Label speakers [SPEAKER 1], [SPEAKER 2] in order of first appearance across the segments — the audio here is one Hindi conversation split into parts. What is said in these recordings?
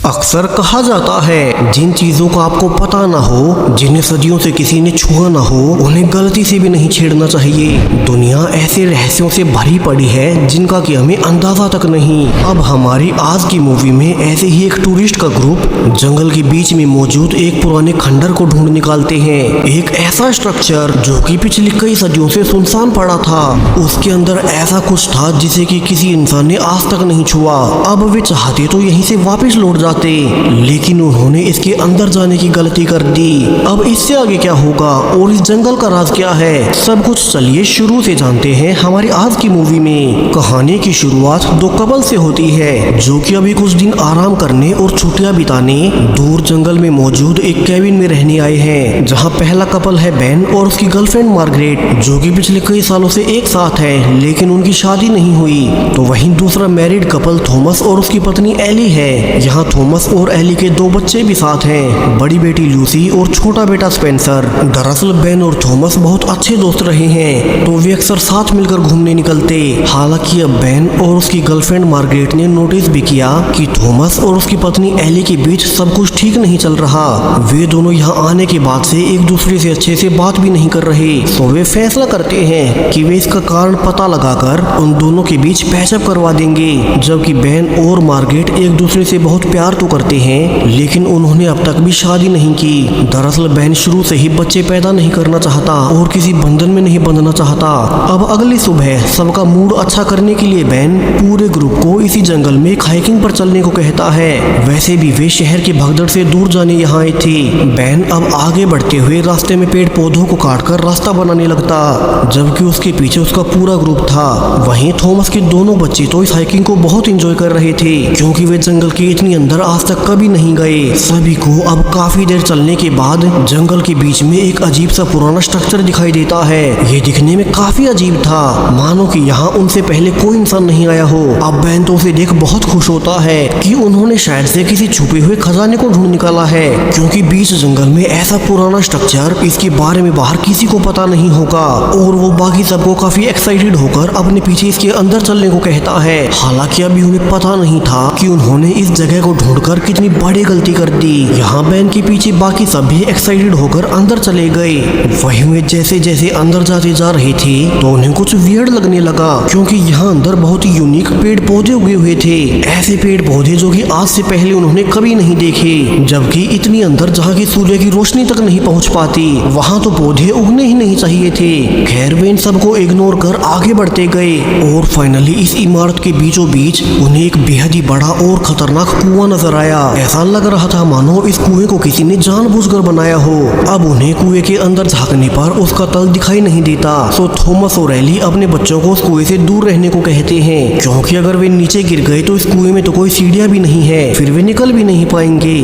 [SPEAKER 1] अक्सर कहा जाता है जिन चीजों का आपको पता ना हो, जिन्हें सदियों से किसी ने छुआ ना हो, उन्हें गलती से भी नहीं छेड़ना चाहिए। दुनिया ऐसे रहस्यों से भरी पड़ी है जिनका कि हमें अंदाजा तक नहीं। अब हमारी आज की मूवी में ऐसे ही एक टूरिस्ट का ग्रुप जंगल के बीच में मौजूद एक पुराने खंडर को ढूंढ निकालते हैं। एक ऐसा स्ट्रक्चर जो कि पिछली कई सदियों से सुनसान पड़ा था। उसके अंदर ऐसा कुछ था जिसे कि किसी इंसान ने आज तक नहीं छुआ। अब वे चाहते तो यहीं से वापस लौट जाते, लेकिन उन्होंने इसके अंदर जाने की गलती कर दी। अब इससे आगे क्या होगा और इस जंगल का राज क्या है, सब कुछ चलिए शुरू से जानते हैं हमारी आज की मूवी में। कहानी की शुरुआत दो कपल से होती है जो कि अभी कुछ दिन आराम करने और छुट्टियां बिताने दूर जंगल में मौजूद एक कैबिन में रहने आए हैं, जहां पहला कपल है बेन और उसकी गर्लफ्रेंड मार्गरेट, जो कि पिछले कई सालों से एक साथ है लेकिन उनकी शादी नहीं हुई। तो वहीं दूसरा मैरिड कपल थॉमस और उसकी पत्नी एली है। यहाँ थॉमस और एली के दो बच्चे भी साथ हैं, बड़ी बेटी लूसी और छोटा बेटा स्पेंसर। दरअसल बेन और थॉमस बहुत अच्छे दोस्त रहे हैं, तो वे अक्सर साथ मिलकर घूमने निकलते। हालांकि अब बेन और उसकी गर्लफ्रेंड मार्गरेट ने नोटिस भी किया कि थॉमस और उसकी पत्नी एली के बीच सब कुछ ठीक नहीं चल रहा। वे दोनों यहाँ आने के बाद से एक दूसरे से अच्छे से बात भी नहीं कर रहे। तो वे फैसला करते हैं कि वे इसका कारण पता लगाकर उन दोनों के बीच पैचअप करवा देंगे। जबकि बेन और मार्गरेट एक दूसरे से बहुत प्यार तो करते हैं, लेकिन उन्होंने अब तक भी शादी नहीं की। दरअसल बेन शुरू से ही बच्चे पैदा नहीं करना चाहता और किसी बंधन में नहीं बंधना चाहता। अब अगली सुबह सबका मूड अच्छा करने के लिए बेन पूरे ग्रुप को इसी जंगल में एक हाइकिंग पर चलने को कहता है। वैसे भी वे शहर की भगदड़ से दूर जाने यहाँ आए थे। बेन अब आगे बढ़ते हुए रास्ते में पेड़ पौधों को काटकर रास्ता बनाने लगता, जबकि उसके पीछे उसका पूरा ग्रुप था। वहीं थॉमस के दोनों बच्चे तो इस हाइकिंग को बहुत एंजॉय कर रहे थे, क्योंकि वे जंगल के इतनी अंदर आज तक कभी नहीं गए। सभी को अब काफी देर चलने के बाद जंगल के बीच में एक अजीब सा पुराना स्ट्रक्चर दिखाई देता है। ये दिखने में काफी अजीब था, मानो कि यहाँ उनसे पहले कोई इंसान नहीं आया हो। अब बेन तो उसे देख बहुत खुश होता है कि उन्होंने शायद से किसी छुपे हुए खजाने को ढूंढ निकाला है, क्योंकि बीच जंगल में ऐसा पुराना स्ट्रक्चर, इसके बारे में बाहर किसी को पता नहीं होगा। और वो बाकी सबको काफी एक्साइटेड होकर अपने पीछे इसके अंदर चलने को कहता है। हालांकि अभी उन्हें पता नहीं था कि उन्होंने इस जगह को ढूंढकर कितनी बड़ी गलती कर दी। यहाँ बेन के पीछे बाकी सब भी एक्साइटेड होकर अंदर चले गए। वहीं वे जैसे जैसे अंदर जाते जा रहे थे तो उन्हें कुछ वियर्ड लगने लगा, क्योंकि यहाँ अंदर बहुत ही यूनिक पेड़ पौधे उगे हुए थे। ऐसे पेड़ पौधे जो कि आज से पहले उन्होंने कभी नहीं देखे, जबकि इतनी अंदर जहाँ की सूर्य की रोशनी तक नहीं पहुँच पाती, वहाँ तो पौधे उगने ही नहीं चाहिए थे। खैर वे इन सबको इग्नोर कर आगे बढ़ते गए और फाइनली इस इमारत के बीचों बीच उन्हें एक बेहद ही बड़ा और खतरनाक कुआं नजर आया। ऐसा लग रहा था मानो इस कुएं को किसी ने जानबूझकर बनाया हो। अब उन्हें कुएं के अंदर झांकने पर उसका तल दिखाई नहीं देता, तो थॉमस और एली अपने बच्चों को उस कुएं से दूर रहने को कहते हैं, क्योंकि अगर वे नीचे गिर गए तो इस कुएं में तो कोई सीढ़ियां भी नहीं है, फिर वे निकल भी नहीं पाएंगे।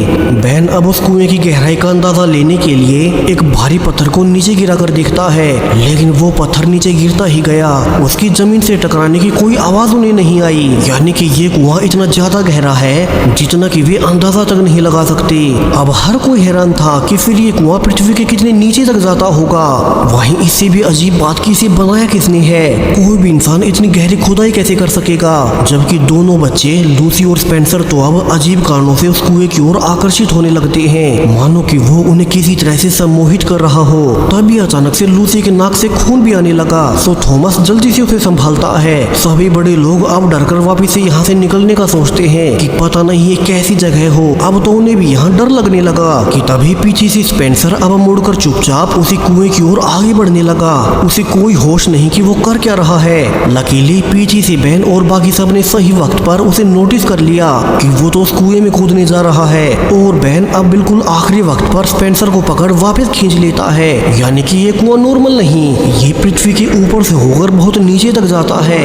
[SPEAKER 1] बेन अब उस कुएं की गहराई का अंदाजा लेने के लिए एक भारी पत्थर को नीचे गिरा कर देखता है, लेकिन वो पत्थर नीचे गिरता ही गया। उसकी जमीन से टकराने की कोई आवाज उन्हें नहीं आई, यानी कि ये कुआं इतना ज्यादा गहरा है जितना कि वे अंदाजा तक नहीं लगा सकते। अब हर कोई हैरान था कि फिर ये कुआं पृथ्वी के कितने नीचे तक जाता होगा। वहीं इससे भी अजीब बात कि इसे बनाया किसने है, कोई भी इंसान इतनी गहरी खुदाई कैसे कर सकेगा। जबकि दोनों बच्चे लूसी और स्पेंसर तो अब अजीब कारणों से उस कुएं की ओर आकर्षित होने लगते हैं, मानो कि वो उन्हें किसी तरह से सम्मोहित कर रहा हो। तभी अचानक से लूसी के नाक से खून भी आने लगा, तो थॉमस जल्दी से उसे संभालता है। सभी बड़े लोग अब डरकर वापिस से यहाँ से निकलने का सोचते हैं कि पता नहीं ये कैसी जगह हो। अब तो उन्हें भी यहाँ डर लगने लगा कि तभी पीछे से स्पेंसर अब मुड़कर चुपचाप उसी कुएं की ओर आगे बढ़ने लगा। उसे कोई होश नहीं कि वो कर क्या रहा है। लकीली पीछे से बेन और बाकी सब ने सही वक्त पर उसे नोटिस कर लिया कि वो तो उस कुएं में कूदने जा रहा है, और बेन अब बिल्कुल आखिरी वक्त पर स्पेंसर को पकड़ वापस खींच लेता है। यानी कि ये कुआं नॉर्मल नहीं, ये पृथ्वी के ऊपर से होकर बहुत नीचे तक जाता है।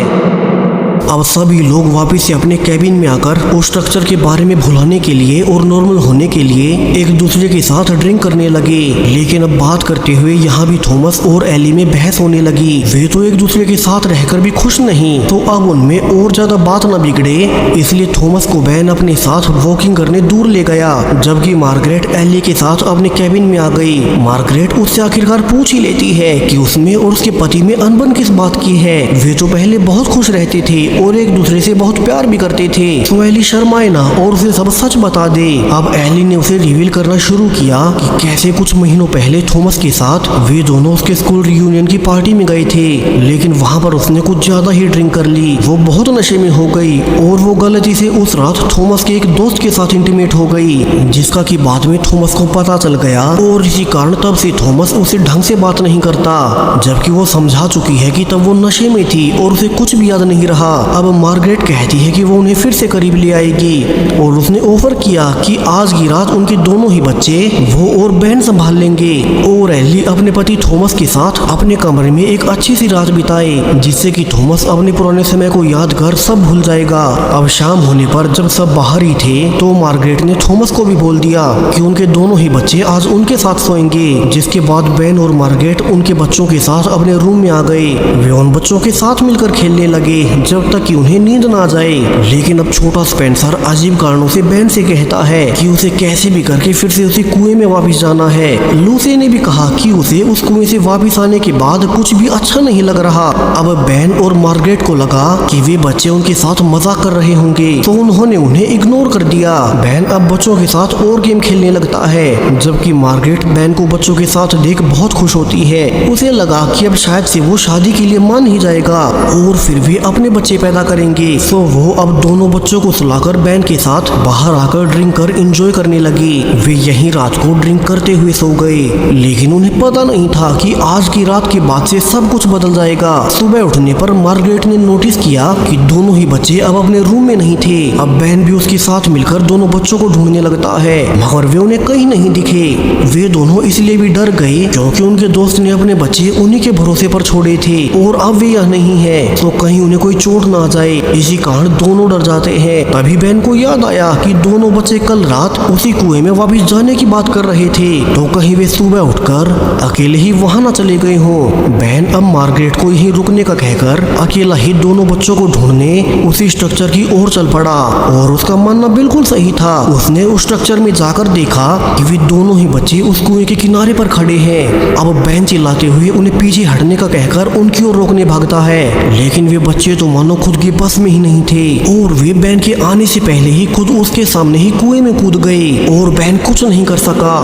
[SPEAKER 1] अब सभी लोग वापस से अपने कैबिन में आकर उस स्ट्रक्चर के बारे में भुलाने के लिए और नॉर्मल होने के लिए एक दूसरे के साथ ड्रिंक करने लगे। लेकिन अब बात करते हुए यहाँ भी थॉमस और एली में बहस होने लगी। वे तो एक दूसरे के साथ रहकर भी खुश नहीं, तो अब उनमें और ज्यादा बात न बिगड़े, इसलिए थॉमस को बेन अपने साथ वॉकिंग करने दूर ले गया, जबकि मार्गरेट एली के साथ अपने कैबिन में आ गई। मार्गरेट उससे आखिरकार पूछ ही लेती है कि उसमें और उसके पति में अनबन किस बात की है। वे तो पहले बहुत खुश रहते थे और एक दूसरे से बहुत प्यार भी करते थे। तो एली शर्माए ना और उसे सब सच बता दे। अब एली ने उसे रिवील करना शुरू किया कि कैसे कुछ महीनों पहले थॉमस के साथ वे दोनों उसके स्कूल रियूनियन की पार्टी में गए थे, लेकिन वहाँ पर उसने कुछ ज्यादा ही ड्रिंक कर ली। वो बहुत नशे में हो गई और वो गलती से उस रात थॉमस के एक दोस्त के साथ इंटीमेट हो गई, जिसका कि बाद में थॉमस को पता चल गया। और इसी कारण तब से थॉमस उसे ढंग से बात नहीं करता, जबकि वो समझा चुकी है कि तब वो नशे में थी और उसे कुछ भी याद नहीं रहा। अब मार्गरेट कहती है कि वो उन्हें फिर से करीब ले आएगी और उसने ऑफर किया कि आज की रात उनके दोनों ही बच्चे वो और बहन संभाल लेंगे और एली अपने पति थॉमस के साथ अपने कमरे में एक अच्छी सी रात बिताए, जिससे कि थॉमस अपने पुराने समय को याद कर सब भूल जाएगा। अब शाम होने पर जब सब बाहर ही थे तो मार्गरेट ने थॉमस को भी बोल दिया कि उनके दोनों ही बच्चे आज उनके साथ सोएंगे, जिसके बाद बेन और मार्गरेट उनके बच्चों के साथ अपने रूम में आ गए। वे उन बच्चों के साथ मिलकर खेलने लगे जब तक कि उन्हें नींद ना आ जाए। लेकिन अब छोटा स्पेंसर अजीब कारणों से बेन से कहता है कि उसे कैसे भी करके फिर से उसी कुएं में वापस जाना है। लूसी ने भी कहा कि उसे उस कुएं से वापस आने के बाद कुछ भी अच्छा नहीं लग रहा। अब बेन और मार्गरेट को लगा कि वे बच्चे उनके साथ मजाक कर रहे होंगे, तो उन्होंने उन्हें इग्नोर कर दिया। बेन अब बच्चों के साथ और गेम खेलने लगता है, जबकि मार्गरेट बेन को बच्चों के साथ देख बहुत खुश होती है। उसे लगा कि अब शायद से वो शादी के लिए मान ही जाएगा और फिर वे अपने बच्चे पैदा करेंगे। तो वो अब दोनों बच्चों को सुलाकर बेन के साथ बाहर आकर ड्रिंक कर एंजॉय करने लगी। वे यहीं रात को ड्रिंक करते हुए सो गए, लेकिन उन्हें पता नहीं था कि आज की रात के बाद से सब कुछ बदल जाएगा। सुबह उठने पर मार्गरेट ने नोटिस किया कि दोनों ही बच्चे अब अपने रूम में नहीं थे। अब बेन भी उसके साथ मिलकर दोनों बच्चों को ढूंढने लगता है, मगर वे उन्हें कहीं नहीं दिखे। वे दोनों इसलिए भी डर गए क्योंकि उनके दोस्त ने अपने बच्चे उन्हीं के भरोसे पर छोड़े थे और अब वे यहाँ नहीं है, तो कहीं उन्हें कोई चोट ना आ जाए। इसी कारण दोनों डर जाते हैं। तभी बेन को याद आया कि दोनों बच्चे कल रात उसी कुएं में वापस जाने की बात कर रहे थे, तो कहीं वे सुबह उठकर अकेले ही वहां न चले गए हों। बेन अब मार्गरेट को यहीं रुकने का कहकर अकेला ही दोनों बच्चों को ढूंढने उसी स्ट्रक्चर की ओर चल पड़ा और उसका मानना बिल्कुल सही था। उसने उस स्ट्रक्चर में जाकर देखा कि वे दोनों ही बच्चे उस कुएं के किनारे पर खड़े हैं। अब बेन चिल्लाते हुए उन्हें पीछे हटने का कहकर उनकी ओर रोकने भागता है, लेकिन वे बच्चे तो मानो खुद की बस में ही नहीं थे और वे बेन के आने से पहले ही खुद उसके सामने ही कुएं में कूद गए और बेन कुछ नहीं कर सका।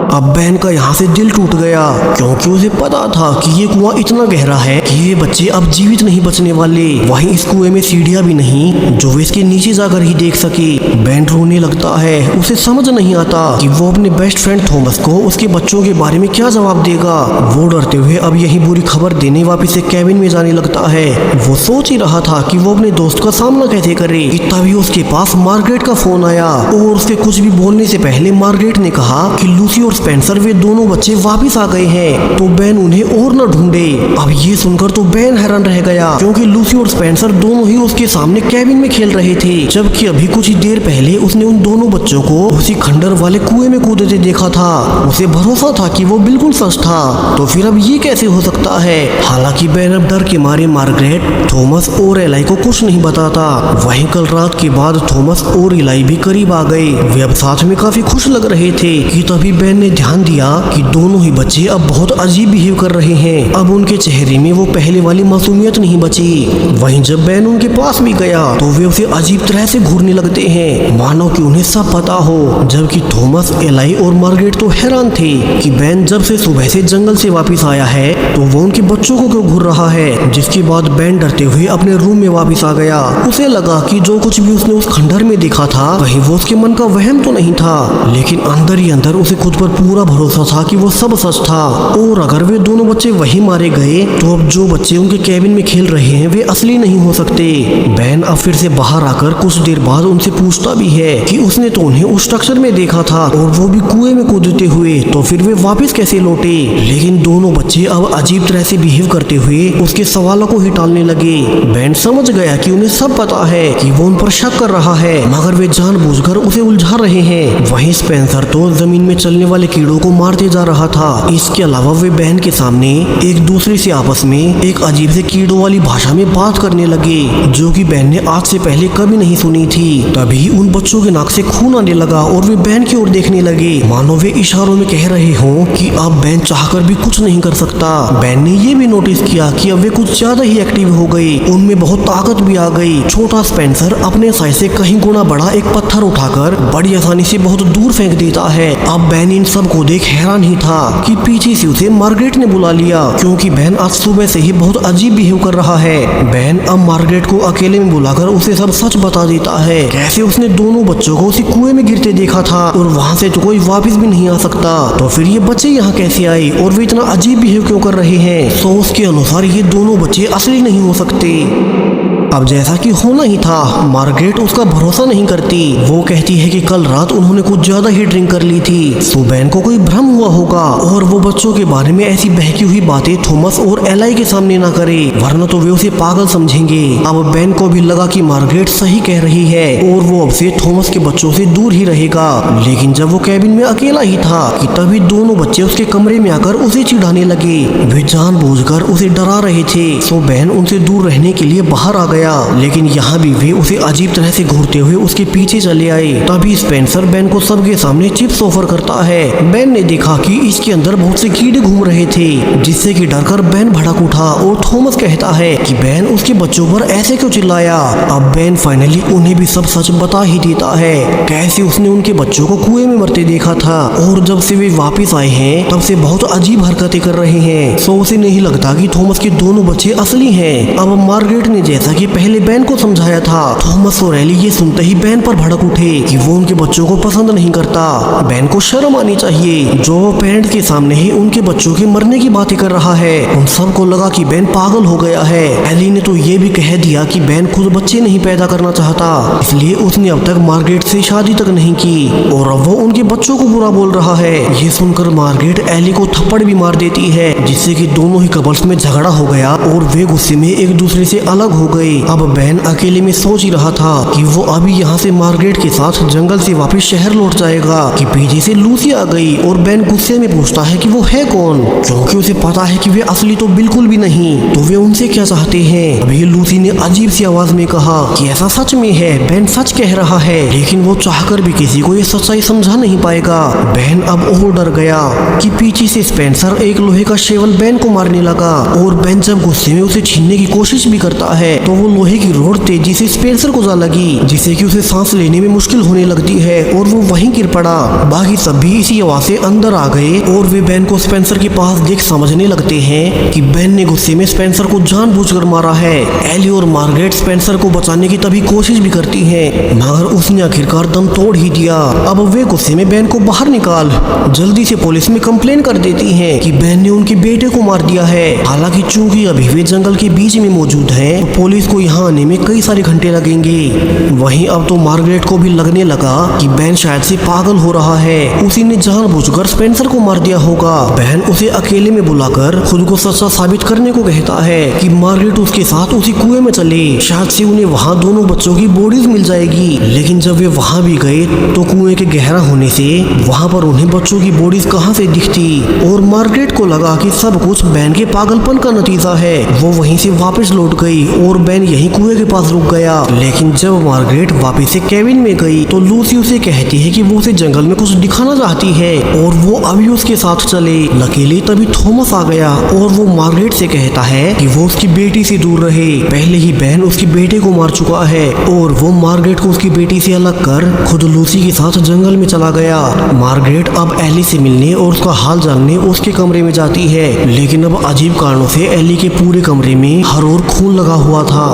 [SPEAKER 1] अब बेन का यहाँ से दिल टूट गया क्योंकि उसे पता था कि ये कुआं इतना गहरा है कि ये बच्चे अब जीवित नहीं बचने वाले। वहीं इस कुएं में सीढ़ियां भी नहीं जो वे इसके नीचे जाकर ही देख सके। बेन रोने लगता है। उसे समझ नहीं आता कि वो अपने बेस्ट फ्रेंड थॉमस को उसके बच्चों के बारे में क्या जवाब देगा। वो डरते हुए अब यही बुरी खबर देने वापिस से कैबिन में जाने लगता है। वो सोच ही रहा था कि वो अपने दोस्त का सामना कैसे करे कि तभी उसके पास मार्गरेट का फोन आया और उसके कुछ भी बोलने से पहले मार्गरेट ने कहा कि लूसी और स्पेंसर वे दोनों बच्चे वापस आ गए हैं, तो बेन उन्हें और न ढूंढे। अब ये सुनकर तो बेन हैरान रह गया क्योंकि लूसी और स्पेंसर दोनों ही उसके सामने कैबिन में खेल रहे थे, जबकि अभी कुछ ही देर पहले उसने उन दोनों बच्चों को उसी खंडर वाले कुएं में कूदते देखा था। उसे भरोसा था कि वो बिल्कुल सच था, तो फिर अब ये कैसे हो सकता है। हालांकि बेन अब डर के मारे मार्गरेट, थॉमस और एलाई को कुछ नहीं बताता। वहीं कल रात के बाद थॉमस और एलाई भी करीब आ गए। वे अब साथ में काफी खुश लग रहे थे कि तभी बेन ने ध्यान दिया कि दोनों ही बच्चे अब बहुत अजीब बिहेव कर रहे हैं। अब उनके चेहरे में वो पहले वाली मासूमियत नहीं बची। वहीं जब बेन उनके पास भी गया तो वे उसे अजीब तरह से घूरने लगते हैं, मानो कि उन्हें सब पता हो। जबकि थॉमस, एलाई और मार्गरेट तो हैरान थे कि बेन जब से सुबह से जंगल से वापस आया है तो वो उनके बच्चों को क्यों घूर रहा है। जिसके बाद बेन डरते हुए अपने रूम में वापस आ गया। उसे लगा कि जो कुछ भी उसने उस खंडर में देखा था कहीं वो उसके मन का वहम तो नहीं था, लेकिन अंदर ही अंदर उसे खुद पर पूरा भरोसा था कि वो सब सच था। और अगर वे दोनों बच्चे वहीं मारे गए तो अब जो बच्चे उनके कैबिन में खेल रहे हैं वे असली नहीं हो सकते। बेन अब फिर से बाहर आकर कुछ देर बाद उनसे पूछता भी है कि उसने तो उन्हें उस स्ट्रक्चर में देखा था और वो भी कुएं में कूदते हुए, तो फिर वे वापस कैसे लौटे। लेकिन दोनों बच्चे अब अजीब तरह से बिहेव करते हुए उसके सवालों को ही टालने लगे। बेन समझ गया कि उन्हें सब पता है कि वो उन पर शक कर रहा है, मगर वे जानबूझकर उसे उलझा रहे हैं। वहीं स्पेंसर तो जमीन में चलने वाले कीड़ों को मारते जा रहा था। इसके अलावा वे बहन के सामने एक दूसरे से आपस में एक अजीब से कीड़ों वाली भाषा में बात करने लगे, जो कि बहन ने आज से पहले कभी नहीं सुनी थी। तभी उन बच्चों के नाक से खून आने लगा और वे बहन की ओर देखने लगे, मानो वे इशारों में कह रहे हों कि अब बहन चाहकर भी कुछ नहीं कर सकता। बहन ने ये भी नोटिस किया कि अब वे कुछ ज्यादा ही एक्टिव हो गई, उनमें बहुत ताकत भी आ गई। छोटा स्पेंसर अपने साइज से कहीं गुना बड़ा एक पत्थर उठाकर बड़ी आसानी से बहुत दूर फेंक देता है। अब बहन इन सब को देख हैरान ही था कि पीछे से उसे मार्गरेट ने बुला लिया, क्योंकि बहन आज सुबह से ही बहुत अजीब बिहेव कर रहा है। बहन अब मार्गरेट को अकेले में बुलाकर उसे सब सच बता देता है, कैसे उसने दोनों बच्चों को उसी कुएं में गिरते देखा था और वहाँ से तो कोई वापस भी नहीं आ सकता। तो फिर ये बच्चे यहाँ कैसे आए और वे इतना अजीब बिहेव क्यों कर रहे हैं? तो उसके अनुसार ये दोनों बच्चे असली नहीं हो सकते। अब जैसा कि होना ही था, मार्गरेट उसका भरोसा नहीं करती। वो कहती है कि कल रात उन्होंने कुछ ज्यादा ही ड्रिंक कर ली थी, सो बहन को कोई भ्रम हुआ होगा और वो बच्चों के बारे में ऐसी बहकी हुई बातें थॉमस और एलाई के सामने ना करे, वरना तो वे उसे पागल समझेंगे। अब बहन को भी लगा कि मार्गरेट सही कह रही है और वो अब से थॉमस के बच्चों से दूर ही रहेगा। लेकिन जब वो कैबिन में अकेला ही था कि तभी दोनों बच्चे उसके कमरे में आकर उसे चिढ़ाने लगे। वे जानबूझकर उसे डरा रहे थे, सो बहन उनसे दूर रहने के लिए बाहर आ गया। लेकिन यहाँ भी वे उसे अजीब तरह से घूरते हुए उसके पीछे चले आए। तभी स्पेंसर बेन को सबके सामने चिप्स ऑफर करता है। बेन ने देखा कि इसके अंदर बहुत से कीड़े घूम रहे थे, जिससे कि डरकर बेन भड़क उठा और थॉमस कहता है कि बेन उसके बच्चों पर ऐसे क्यों चिल्लाया। अब बेन फाइनली उन्हें भी सब सच बता ही देता है, कैसे उसने उनके बच्चों को कुएं में मरते देखा था और जब से वे वापिस आए हैं तब से बहुत अजीब हरकतें कर रहे हैं। सो उसे नहीं लगता कि थॉमस के दोनों बच्चे असली हैं। अब मार्गरेट ने जैसा कि पहले बेन को समझाया था, थॉमस और एली ये सुनते ही बेन पर भड़क उठे कि वो उनके बच्चों को पसंद नहीं करता। बेन को शर्म आनी चाहिए, जो वो पेरेंट्स के सामने ही उनके बच्चों के मरने की बातें कर रहा है। उन सबको लगा कि बेन पागल हो गया है। एली ने तो ये भी कह दिया कि बेन खुद बच्चे नहीं पैदा करना चाहता, इसलिए उसने अब तक मार्गरेट से शादी तक नहीं की और अब वो उनके बच्चों को बुरा बोल रहा है। ये सुनकर मार्गरेट एली को थप्पड़ भी मार देती है, जिससे कि दोनों ही कपल्स में झगड़ा हो गया और वे गुस्से में एक दूसरे से अलग हो गए। अब बेन अकेले में सोच ही रहा था कि वो अभी यहाँ से मार्गरेट के साथ जंगल से वापस शहर लौट जाएगा कि पीछे से लूसी आ गई और बेन गुस्से में पूछता है कि वो है कौन, क्योंकि उसे पता है कि वे असली तो बिल्कुल भी नहीं। तो वे उनसे क्या चाहते हैं? अभी लूसी ने अजीब सी आवाज में कहा कि ऐसा सच में है। बेन सच कह रहा है, लेकिन वो चाहकर भी किसी को ये सच्चाई समझा नहीं पाएगा। बेन अब और डर गया कि पीछे से स्पेंसर एक लोहे का शेवल बेन को मारने लगा और बेन जब गुस्से में उसे छीनने की कोशिश भी करता है तो वो लोहे की रोड तेजी से स्पेंसर को जा लगी, जिससे कि उसे सांस लेने में मुश्किल होने लगती है और वो वहीं गिर पड़ा। बाकी सब भी इसी आवाज से अंदर आ गए और वे बेन को स्पेंसर के पास देख समझने लगते हैं कि बेन ने गुस्से में स्पेंसर को जानबूझकर मारा है। एली और मार्गरेट स्पेंसर को बचाने की तभी कोशिश भी करती हैं, मगर उसने आखिरकार दम तोड़ ही दिया। अब वे गुस्से में बेन को बाहर निकाल जल्दी से पुलिस में कंप्लेन कर देती हैं कि बेन ने उनके बेटे को मार दिया है। हालांकि चूंकि अभी वे जंगल के बीच में मौजूद हैं, तो पुलिस को यहाँ आने में कई सारे घंटे लगेंगे। वहीं अब तो मार्गरेट को भी लगने लगा कि बेन शायद से पागल हो रहा है, उसी ने जानबूझकर स्पेंसर को मार दिया होगा। बेन उसे अकेले में बुलाकर खुद को सच्चा साबित करने को कहता है कि मार्गरेट उसके साथ उसी कुएं में चले, शायद से उन्हें वहाँ दोनों बच्चों की बॉडीज मिल जाएगी। लेकिन जब वे वहाँ भी गए तो कुएं के गहरा होने से वहाँ पर उन्हें बच्चों की बॉडीज कहाँ से दिखती और मार्गरेट को लगा कि सब कुछ बेन के पागलपन का नतीजा है। वो वहीं से वापस लौट गई और बेन यहीं कुएं के पास रुक गया। लेकिन जब मार्गरेट वापस से केबिन में गई तो लूसी उसे कहती है कि वो उसे जंगल में कुछ दिखाना चाहती है और वो अभी उसके साथ चले। लकीली तभी थॉमस आ गया और वो मार्गरेट से कहता है कि वो उसकी बेटी से दूर रहे। पहले ही बेन उसके बेटे को मार चुका है और वो मार्गरेट को उसकी बेटी से अलग कर खुद लूसी के साथ जंगल में चला गया। मार्गरेट अब एली से मिलने और उसका हाल जानने उसके कमरे में जाती है, लेकिन अब अजीब कारणों से एली के पूरे कमरे में हर ओर खून लगा हुआ था।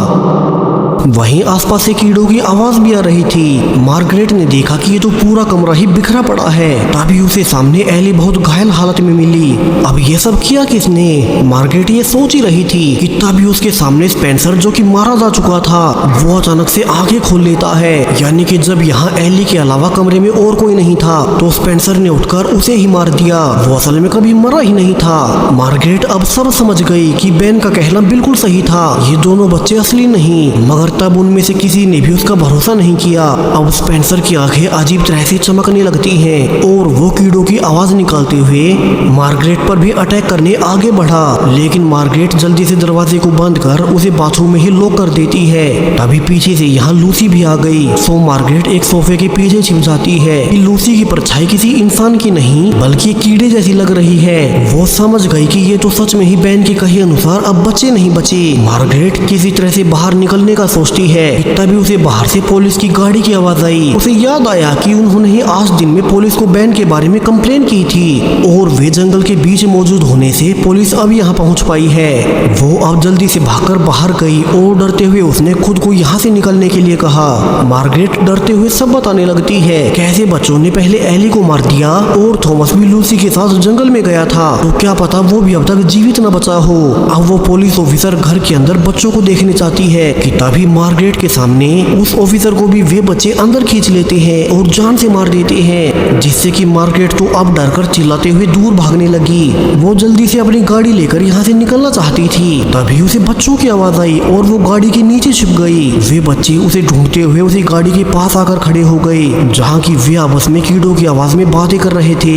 [SPEAKER 1] वहीं आसपास से कीड़ों की आवाज भी आ रही थी। मार्गरेट ने देखा कि ये तो पूरा कमरा ही बिखरा पड़ा है। तभी उसे सामने एली बहुत घायल हालत में मिली। अब ये सब किया किसने? मार्गरेट ये सोच ही रही थी कि तभी उसके सामने स्पेंसर, जो कि मारा जा चुका था, वो अचानक से आंखें खोल लेता है। यानी कि जब यहाँ एली के अलावा कमरे में और कोई नहीं था तो स्पेंसर ने उठकर उसे ही मार दिया। वो असल में कभी मरा ही नहीं था। मार्गरेट अब सब समझ गई कि बेन का कहना बिल्कुल सही था, ये दोनों बच्चे असली नहीं। मगर तब उनमें से किसी ने भी उसका भरोसा नहीं किया। अब स्पेंसर की आंखें अजीब तरह से चमकने लगती हैं और वो कीड़ों की आवाज निकालते हुए मार्गरेट पर भी अटैक करने आगे बढ़ा। लेकिन मार्गरेट जल्दी से दरवाजे को बंद कर उसे बाथरूम में ही लॉक कर देती है। तभी पीछे से यहाँ लूसी भी आ गई। सो मार्गरेट एक सोफे के पीछे छिप जाती है कि लूसी की परछाई किसी इंसान की नहीं बल्कि कीड़े जैसी लग रही है। वो समझ गई कि ये तो सच में ही बैन के कहे अनुसार अब बच्चे नहीं बचे। मार्गरेट किसी तरह से बाहर निकलने का सोचती है। तभी उसे बाहर से पुलिस की गाड़ी की आवाज आई। उसे याद आया कि उन्होंने ही आज दिन में पुलिस को बैन के बारे में कंप्लेन की थी और वे जंगल के बीच मौजूद होने से पुलिस अब यहाँ पहुँच पाई है। वो अब जल्दी से भागकर बाहर गई और डरते हुए उसने खुद को यहाँ से निकलने के लिए कहा। मार्गरेट डरते हुए सब बताने लगती है कैसे बच्चों ने पहले एली को मार दिया और थॉमस भी लूसी के साथ जंगल में गया था, तो क्या पता वो भी अब तक जीवित न बचा हो। अब वो पुलिस ऑफिसर घर के अंदर बच्चों को देखने चाहती है कि तभी मार्गरेट के सामने उस ऑफिसर को भी वे बच्चे अंदर खींच लेते हैं और जान से मार देते हैं, जिससे कि मार्गरेट तो अब डरकर चिल्लाते हुए दूर भागने लगी। वो जल्दी से अपनी गाड़ी लेकर यहाँ से निकलना चाहती थी। तभी उसे बच्चों की आवाज आई और वो गाड़ी के नीचे छिप गई। वे बच्चे उसे ढूंढते हुए उसी गाड़ी के पास आकर खड़े हो गए जहाँ की वे आपस में कीड़ों की आवाज में बातें कर रहे थे,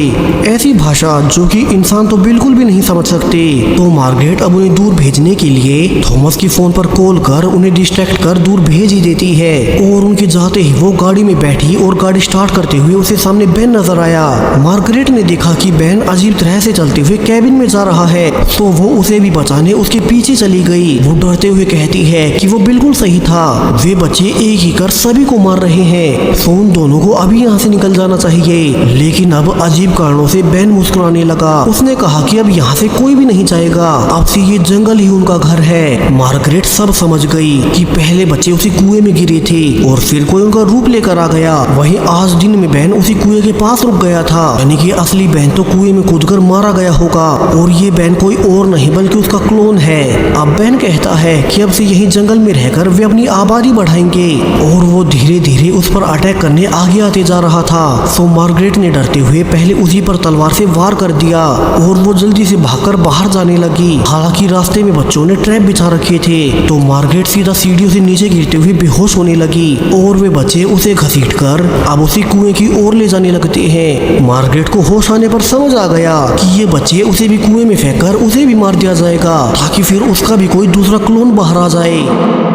[SPEAKER 1] ऐसी भाषा जो कि इंसान तो बिल्कुल भी नहीं समझ सकते। तो मार्गरेट अब उन्हें दूर भेजने के लिए थॉमस की फोन पर कॉल कर उन्हें डिस्ट्रैक्ट कर दूर भेज ही देती है। और उनके जाते ही वो गाड़ी में बैठी और गाड़ी स्टार्ट करते हुए उसे सामने बैन नजर आया। मार्गरेट ने देखा कि बैन अजीब तरह से चलते हुए कैबिन में जा रहा है, तो वो उसे भी बचाने उसके पीछे चली गई। वो डरते हुए कहती है कि वो बिल्कुल सही था, वे बच्चे एक ही कर सभी को मार रहे हैं, तो उन दोनों को अभी यहाँ से निकल जाना चाहिए। लेकिन अब अजीब कारणों से बैन मुस्कुराने लगा। उसने कहा कि अब यहाँ से कोई भी नहीं जाएगा, अब से ये जंगल ही उनका घर है। मार्गरेट सब समझ गई कि पहले बच्चे उसी कुएं में गिरे थे और फिर कोई उनका रूप लेकर आ गया। वहीं आज दिन में बैन उसी कुएं के पास रुक गया था, यानी कि असली बैन तो कुएं में कूदकर मारा गया होगा और ये बैन कोई और नहीं बल्कि उसका क्लोन है। अब बैन कहता है कि अब से यही जंगल में रहकर वे अपनी आबादी बढ़ाएंगे और वो धीरे धीरे उस पर अटैक करने आगे आते जा रहा था। सो मार्गरेट ने डरते हुए पहले उसी पर तलवार से वार कर दिया और वो जल्दी से भागकर बाहर जाने लगी। हालांकि रास्ते में बच्चों ने ट्रैप बिछा रखे थे, तो मार्गरेट सीधा सीढ़ियों से नीचे गिरते हुए बेहोश होने लगी और वे बच्चे उसे घसीटकर अब उसी कुएं की ओर ले जाने लगते हैं। मार्गरेट को होश आने पर समझ आ गया कि ये बच्चे उसे भी कुएं में फेंककर उसे भी मार दिया जाएगा ताकि फिर उसका भी कोई दूसरा क्लोन बाहर आ जाए।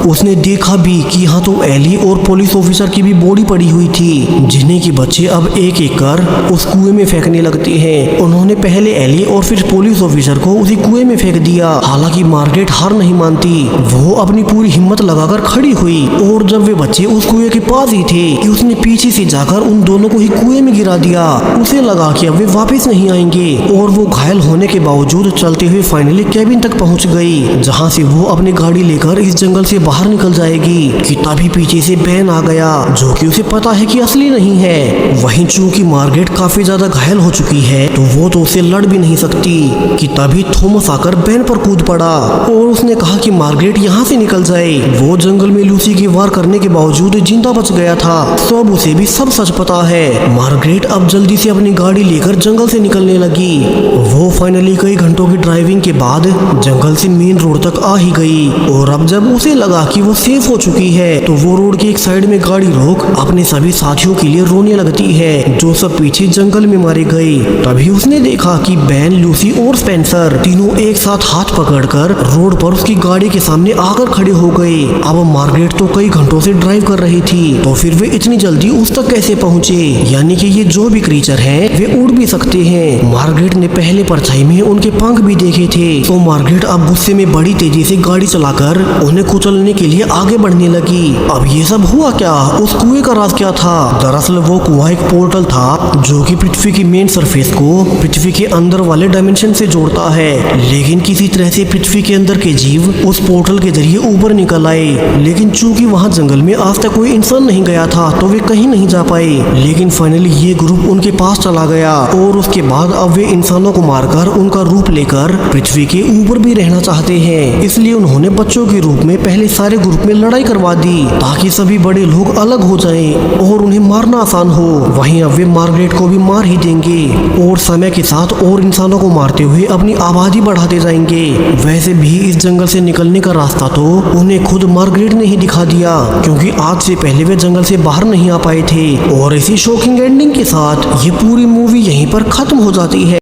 [SPEAKER 1] उसने देखा भी कि यहाँ तो एली और पुलिस ऑफिसर की भी बॉडी पड़ी हुई थी, जिन्हें की बच्चे अब एक एक कर उस कुएं में फेंकने लगते हैं। उन्होंने पहले एली और फिर पुलिस ऑफिसर को उसी कुएं में फेंक दिया। हालांकि मार्गरेट हार नहीं मानती, वो अपनी पूरी हिम्मत लगाकर खड़ी हुई और जब वे बच्चे उस कुएं के पास ही थे कि उसने पीछे से जाकर उन दोनों को ही कुएं में गिरा दिया। उसे लगा कि अब वे वापस नहीं आएंगे और वो घायल होने के बावजूद चलते हुए फाइनली कैबिन तक पहुंच गई, जहां से वो अपनी गाड़ी लेकर इस जंगल से बाहर निकल जाएगी कि तभी पीछे से बैन आ गया, जो कि उसे पता है कि असली नहीं है। वहीं चूंकि मार्गरेट काफी ज्यादा घायल हो चुकी है, तो वो तो उसे लड़ भी नहीं सकती कि तभी थॉमस आकर बैन पर कूद पड़ा और उसने कहा कि मार्गरेट यहाँ से निकल जाए। वो जंगल में लूसी की वार करने के बावजूद जिंदा बच गया था, तो अब उसे भी सब सच पता है। मार्गरेट अब जल्दी से अपनी गाड़ी लेकर जंगल से निकलने लगी। वो फाइनली कई घंटों की ड्राइविंग के बाद जंगल से मेन रोड तक आ ही गई और अब जब उसे लगा कि वो सेफ हो चुकी है, तो वो रोड के एक साइड में गाड़ी रोक अपने सभी साथियों के लिए रोने लगती है, जो सब पीछे जंगल में मारे गए। तभी उसने देखा कि बैन, लूसी और स्पेंसर तीनों एक साथ हाथ पकड़कर रोड पर उसकी गाड़ी के सामने आकर खड़े हो गए। अब मार्गरेट तो कई घंटों से ड्राइव कर रही थी, तो फिर वे इतनी जल्दी उस तक कैसे पहुंचे? यानी कि ये जो भी क्रीचर हैं, वे उड़ भी सकते हैं। मार्गरेट ने पहले परछाई में उनके पंख भी देखे थे, तो मार्गरेट अब गुस्से में बड़ी तेजी से गाड़ी चलाकर उन्हें कुचलने के लिए आगे बढ़ने लगी। अब ये सब हुआ क्या? उस कुएं का राज क्या था? दरअसल वो कुआं एक पोर्टल था जो कि पृथ्वी की मेन सरफेस को पृथ्वी के अंदर वाले डायमेंशन से जोड़ता है। लेकिन किसी तरह से पृथ्वी के अंदर के जीव उस पोर्टल के जरिए ऊपर निकल आए, लेकिन चूंकि वहाँ जंगल में आज तक कोई इंसान नहीं गया था, तो वे कहीं नहीं जा पाए। लेकिन फाइनली ये ग्रुप उनके पास चला गया और उसके बाद अब वे इंसानों को मारकर उनका रूप लेकर पृथ्वी के ऊपर भी रहना चाहते हैं। इसलिए उन्होंने बच्चों के रूप में पहले सारे ग्रुप में लड़ाई करवा दी ताकि सभी बड़े लोग अलग हो जाएं और उन्हें मारना आसान हो। वहीं अब वे मार्गरेट को भी मार ही देंगे और समय के साथ और इंसानों को मारते हुए अपनी आबादी बढ़ाते जाएंगे। वैसे भी इस जंगल से निकलने का रास्ता तो उन्हें खुद मार्गरेट ने ही दिखा दिया, क्योंकि आज से पहले वे जंगल से बाहर नहीं आ पाए थे। और इसी शॉकिंग एंडिंग के साथ ये पूरी मूवी यहीं पर खत्म हो जाती है।